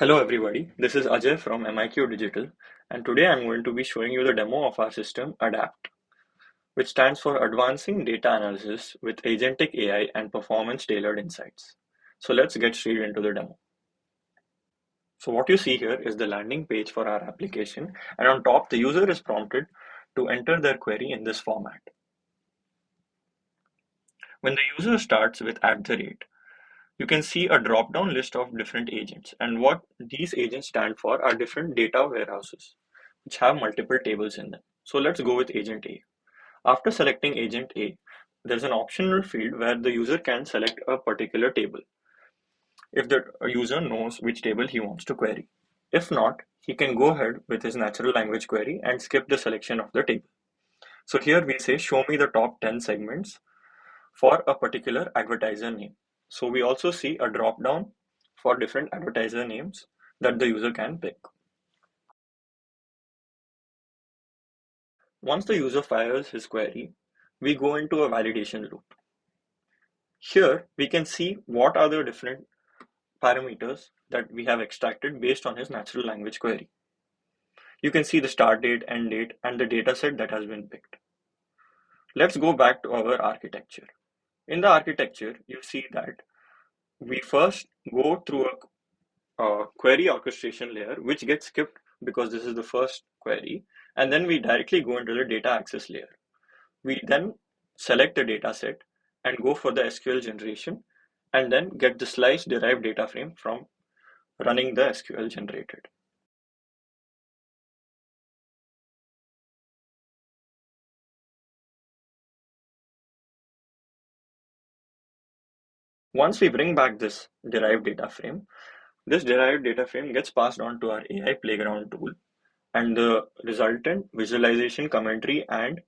Hello everybody, this is Ajay from MIQ Digital, and today I'm going to be showing you the demo of our system ADAPT, which stands for Advancing Data Analysis with Agentic AI and Performance Tailored Insights. So let's get straight into the demo. So what you see here is the landing page for our application, and on top the user is prompted to enter their query in this format. When the user starts with @ you can see a drop-down list of different agents, and what these agents stand for are different data warehouses, which have multiple tables in them. So let's go with agent A. After selecting agent A, there's an optional field where the user can select a particular table if the user knows which table he wants to query. If not, he can go ahead with his natural language query and skip the selection of the table. So here we say, show me the top 10 segments for a particular advertiser name. So we also see a drop down for different advertiser names that the user can pick. Once the user fires his query, we go into a validation loop. Here we can see what are the different parameters that we have extracted based on his natural language query. You can see the start date, end date, and the dataset that has been picked. Let's go back to our architecture. In the architecture, you see that we first go through a query orchestration layer, which gets skipped because this is the first query, and then we directly go into the data access layer. We then select the data set and go for the SQL generation, and then get the slice derived data frame from running the SQL generated. Once we bring back this derived data frame, this derived data frame gets passed on to our AI playground tool, and the resultant visualization commentary and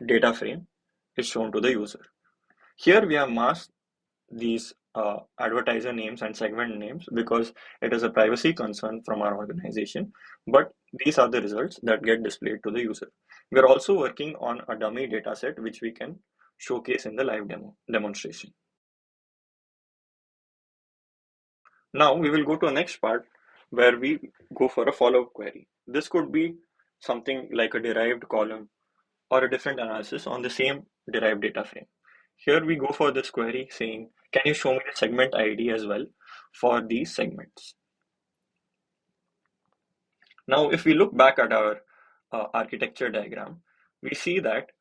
data frame is shown to the user. Here we have masked these advertiser names and segment names because it is a privacy concern from our organization, but these are the results that get displayed to the user. We are also working on a dummy dataset which we can showcase in the live demonstration. Now we will go to the next part where we go for a follow-up query. This could be something like a derived column or a different analysis on the same derived data frame. Here we go for this query saying, can you show me the segment ID as well for these segments? Now, if we look back at our architecture diagram, we see that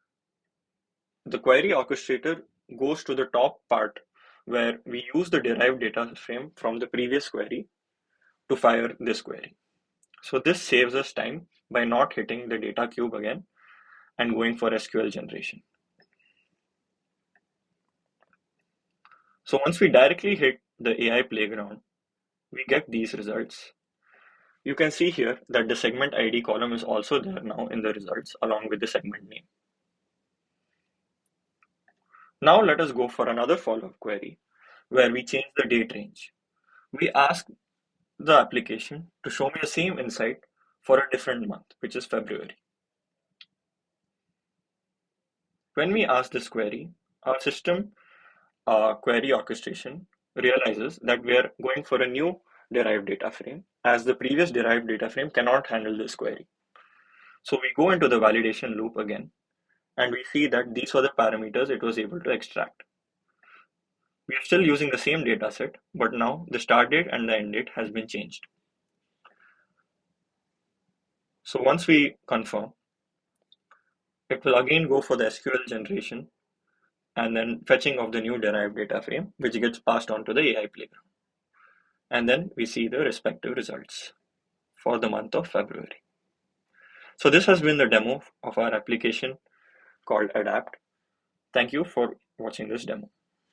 the query orchestrator goes to the top part where we use the derived data frame from the previous query to fire this query. So this saves us time by not hitting the data cube again and going for SQL generation. So once we directly hit the AI playground, we get these results. You can see here that the segment ID column is also there now in the results along with the segment name. Now let us go for another follow-up query where we change the date range. We ask the application to show me the same insight for a different month, which is February. When we ask this query, our system query orchestration realizes that we are going for a new derived data frame as the previous derived data frame cannot handle this query. So we go into the validation loop again and we see that these are the parameters it was able to extract. We are still using the same data set, but now the start date and the end date has been changed. So once we confirm, it will again go for the SQL generation and then fetching of the new derived data frame, which gets passed on to the AI playground. And then we see the respective results for the month of February. So this has been the demo of our application called ADAPT. Thank you for watching this demo.